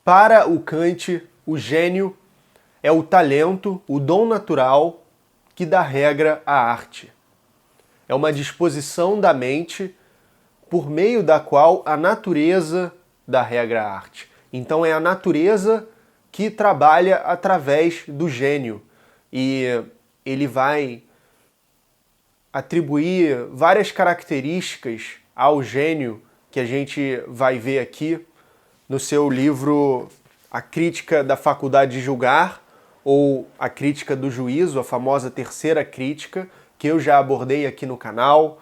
Para o Kant, o gênio é o talento, o dom natural que dá regra à arte. É uma disposição da mente por meio da qual a natureza dá regra à arte. Então é a natureza que trabalha através do gênio. E ele vai atribuir várias características ao gênio que a gente vai ver aqui no seu livro A Crítica da Faculdade de Julgar, ou A Crítica do Juízo, a famosa terceira crítica, que eu já abordei aqui no canal,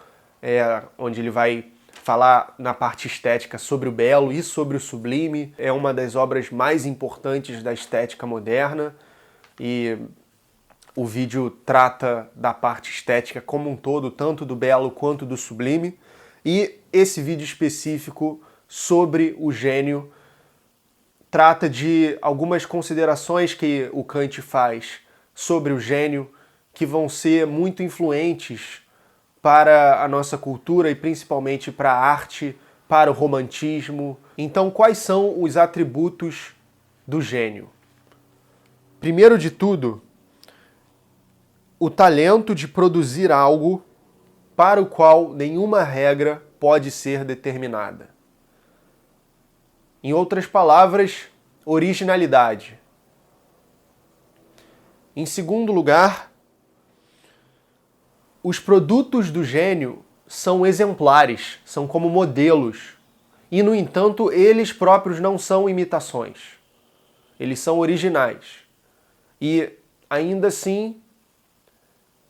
onde ele vai falar na parte estética sobre o belo e sobre o sublime. É uma das obras mais importantes da estética moderna e o vídeo trata da parte estética como um todo, tanto do belo quanto do sublime. E esse vídeo específico sobre o gênio trata de algumas considerações que o Kant faz sobre o gênio que vão ser muito influentes para a nossa cultura e principalmente para a arte, para o romantismo. Então, quais são os atributos do gênio? Primeiro de tudo, o talento de produzir algo para o qual nenhuma regra pode ser determinada. Em outras palavras, originalidade. Em segundo lugar, os produtos do gênio são exemplares, são como modelos. E, no entanto, eles próprios não são imitações. Eles são originais. E, ainda assim,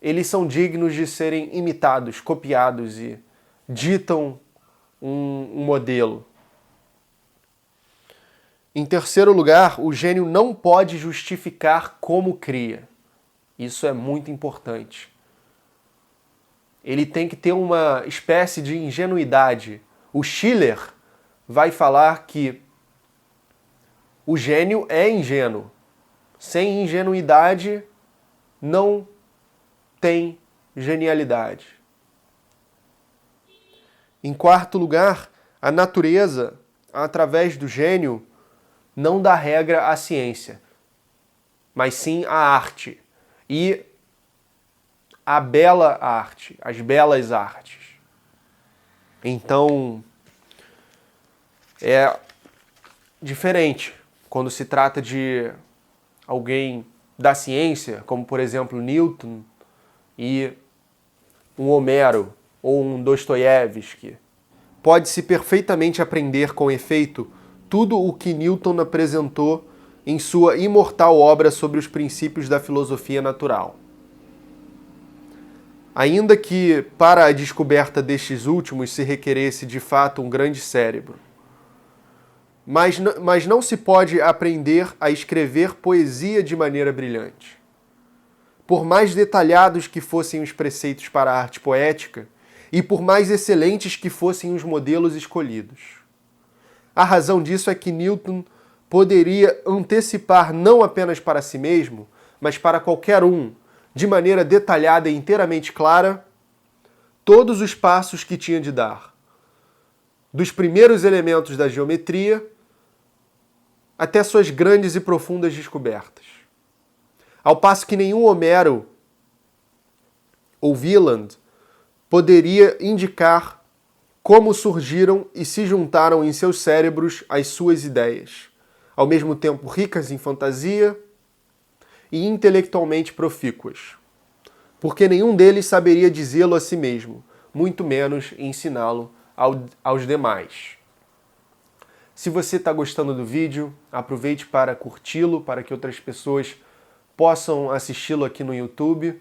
eles são dignos de serem imitados, copiados e ditam um modelo. Em terceiro lugar, o gênio não pode justificar como cria. Isso é muito importante. Ele tem que ter uma espécie de ingenuidade. O Schiller vai falar que o gênio é ingênuo. Sem ingenuidade, não tem genialidade. Em quarto lugar, a natureza, através do gênio, não dá regra à ciência, mas sim à arte. E a bela arte, as belas artes. Então, é diferente quando se trata de alguém da ciência, como por exemplo Newton, e um Homero ou um Dostoiévski. Pode-se perfeitamente aprender com efeito tudo o que Newton apresentou em sua imortal obra sobre os princípios da filosofia natural. Ainda que para a descoberta destes últimos se requeresse de fato um grande cérebro. Mas não se pode aprender a escrever poesia de maneira brilhante. Por mais detalhados que fossem os preceitos para a arte poética, e por mais excelentes que fossem os modelos escolhidos. A razão disso é que Newton poderia antecipar não apenas para si mesmo, mas para qualquer um, de maneira detalhada e inteiramente clara, todos os passos que tinha de dar. Dos primeiros elementos da geometria até suas grandes e profundas descobertas. Ao passo que nenhum Homero ou Wieland poderia indicar como surgiram e se juntaram em seus cérebros as suas ideias, ao mesmo tempo ricas em fantasia e intelectualmente profícuas, porque nenhum deles saberia dizê-lo a si mesmo, muito menos ensiná-lo aos demais. Se você está gostando do vídeo, aproveite para curti-lo, para que outras pessoas possam assisti-lo aqui no YouTube.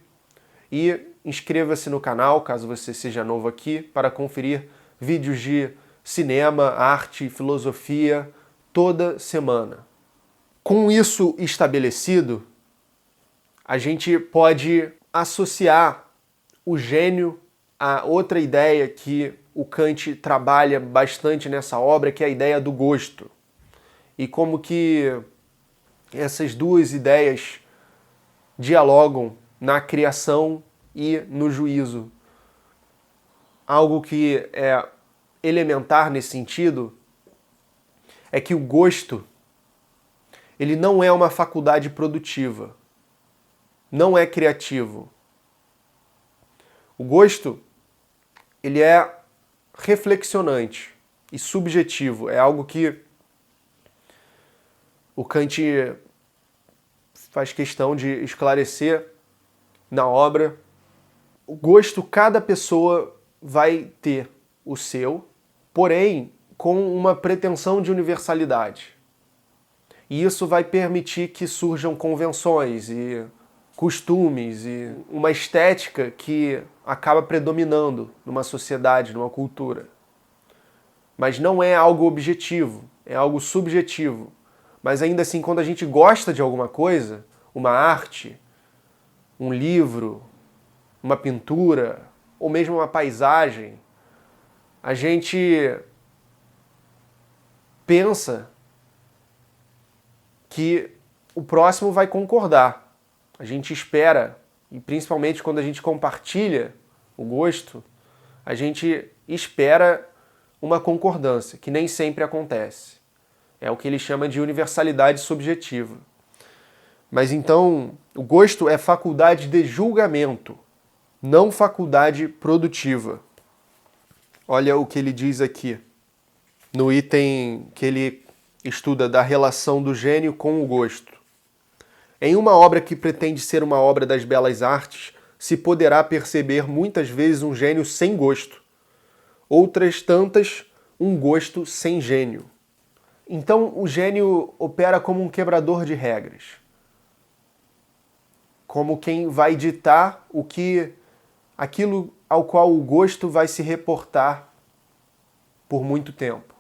E inscreva-se no canal, caso você seja novo aqui, para conferir vídeos de cinema, arte, filosofia, toda semana. Com isso estabelecido, a gente pode associar o gênio a outra ideia que o Kant trabalha bastante nessa obra, que é a ideia do gosto. E como que essas duas ideias dialogam na criação e no juízo. Algo que é elementar nesse sentido é que o gosto ele não é uma faculdade produtiva, não é criativo. O gosto, ele é reflexionante e subjetivo, é algo que o Kant faz questão de esclarecer na obra. O gosto, cada pessoa vai ter o seu, porém com uma pretensão de universalidade. E isso vai permitir que surjam convenções e costumes e uma estética que acaba predominando numa sociedade, numa cultura. Mas não é algo objetivo, é algo subjetivo. Mas ainda assim, quando a gente gosta de alguma coisa, uma arte, um livro, uma pintura, ou mesmo uma paisagem, a gente pensa que o próximo vai concordar. A gente espera, e principalmente quando a gente compartilha o gosto, a gente espera uma concordância, que nem sempre acontece. É o que ele chama de universalidade subjetiva. Mas então, o gosto é faculdade de julgamento, não faculdade produtiva. Olha o que ele diz aqui, no item que ele estuda da relação do gênio com o gosto. Em uma obra que pretende ser uma obra das belas artes, se poderá perceber muitas vezes um gênio sem gosto, outras tantas um gosto sem gênio. Então o gênio opera como um quebrador de regras, como quem vai ditar aquilo ao qual o gosto vai se reportar por muito tempo.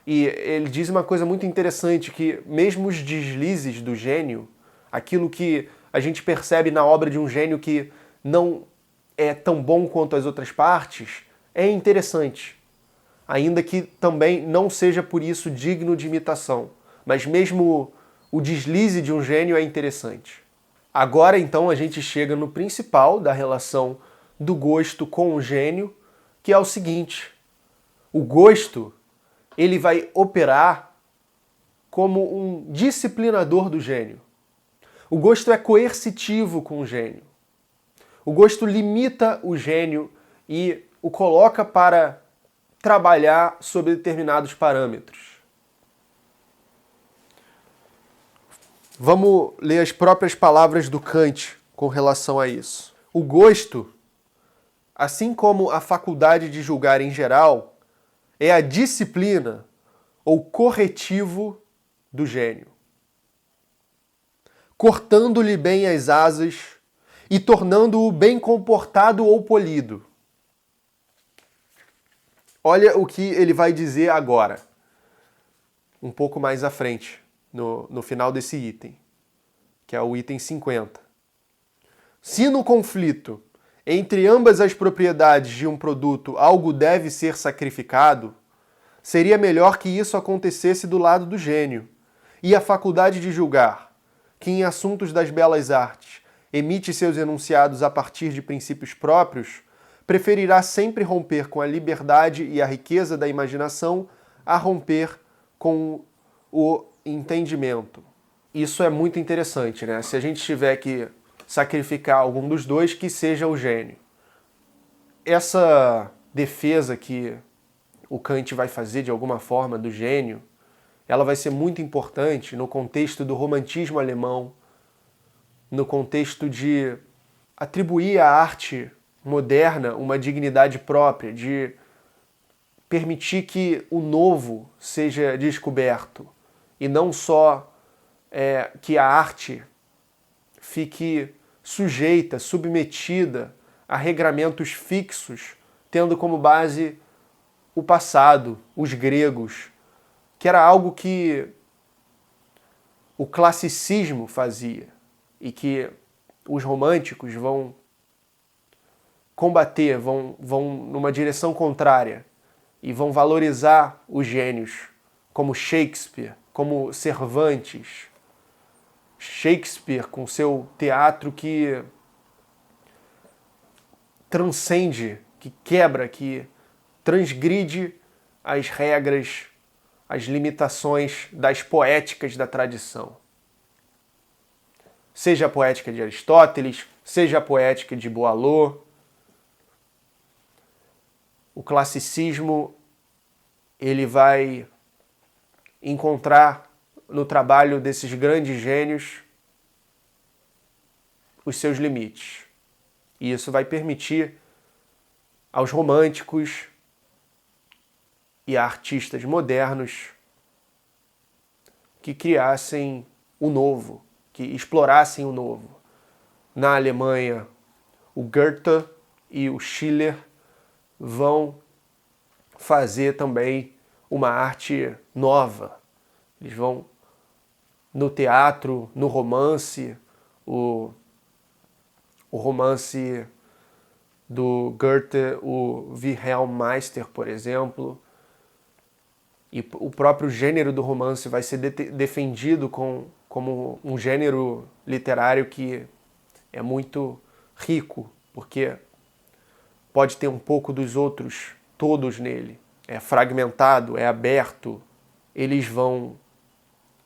E ele diz uma coisa muito interessante, que mesmo os deslizes do gênio, aquilo que a gente percebe na obra de um gênio que não é tão bom quanto as outras partes, é interessante. Ainda que também não seja por isso digno de imitação. Mas mesmo o deslize de um gênio é interessante. Agora então a gente chega no principal da relação do gosto com o gênio, que é o seguinte: o gosto, ele vai operar como um disciplinador do gênio. O gosto é coercitivo com o gênio. O gosto limita o gênio e o coloca para trabalhar sobre determinados parâmetros. Vamos ler as próprias palavras do Kant com relação a isso. O gosto, assim como a faculdade de julgar em geral, é a disciplina ou corretivo do gênio, cortando-lhe bem as asas e tornando-o bem comportado ou polido. Olha o que ele vai dizer agora, um pouco mais à frente, no final desse item, que é o item 50. Se no conflito entre ambas as propriedades de um produto algo deve ser sacrificado, seria melhor que isso acontecesse do lado do gênio, e a faculdade de julgar, que em assuntos das belas artes emite seus enunciados a partir de princípios próprios, preferirá sempre romper com a liberdade e a riqueza da imaginação a romper com o entendimento. Isso é muito interessante, né? Se a gente tiver que sacrificar algum dos dois, que seja o gênio. Essa defesa que o Kant vai fazer de alguma forma do gênio, ela vai ser muito importante no contexto do romantismo alemão, no contexto de atribuir à arte moderna uma dignidade própria, de permitir que o novo seja descoberto e não só que a arte fique sujeita, submetida a regramentos fixos, tendo como base o passado, os gregos, que era algo que o classicismo fazia e que os românticos vão combater, vão numa direção contrária e vão valorizar os gênios, como Shakespeare, como Cervantes. Shakespeare com seu teatro que transcende, que quebra, que transgride as regras, as limitações das poéticas da tradição. seja a poética de Aristóteles, seja a poética de Boileau. O classicismo, ele vai encontrar no trabalho desses grandes gênios os seus limites. E isso vai permitir aos românticos e a artistas modernos que criassem o novo, que explorassem o novo. Na Alemanha, o Goethe e o Schiller vão fazer também uma arte nova. Eles vão no teatro, no romance, o romance do Goethe, o Wilhelm Meister, por exemplo, e o próprio gênero do romance vai ser defendido como um gênero literário que é muito rico, porque pode ter um pouco dos outros todos nele. É fragmentado, é aberto. Eles vão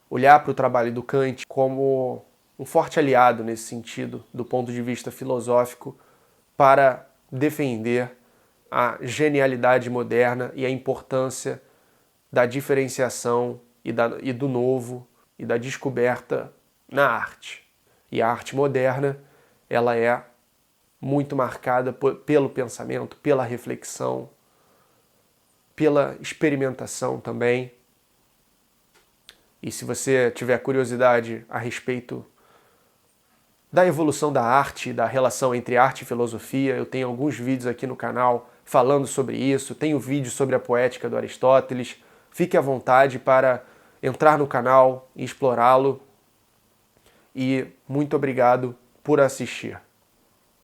olhar para o trabalho do Kant como um forte aliado nesse sentido, do ponto de vista filosófico, para defender a genialidade moderna e a importância da diferenciação e do novo e da descoberta na arte. E a arte moderna, ela é muito marcada pelo pensamento, pela reflexão, pela experimentação também. E se você tiver curiosidade a respeito da evolução da arte, da relação entre arte e filosofia, eu tenho alguns vídeos aqui no canal falando sobre isso, tenho vídeo sobre a poética do Aristóteles. Fique à vontade para entrar no canal e explorá-lo. E muito obrigado por assistir.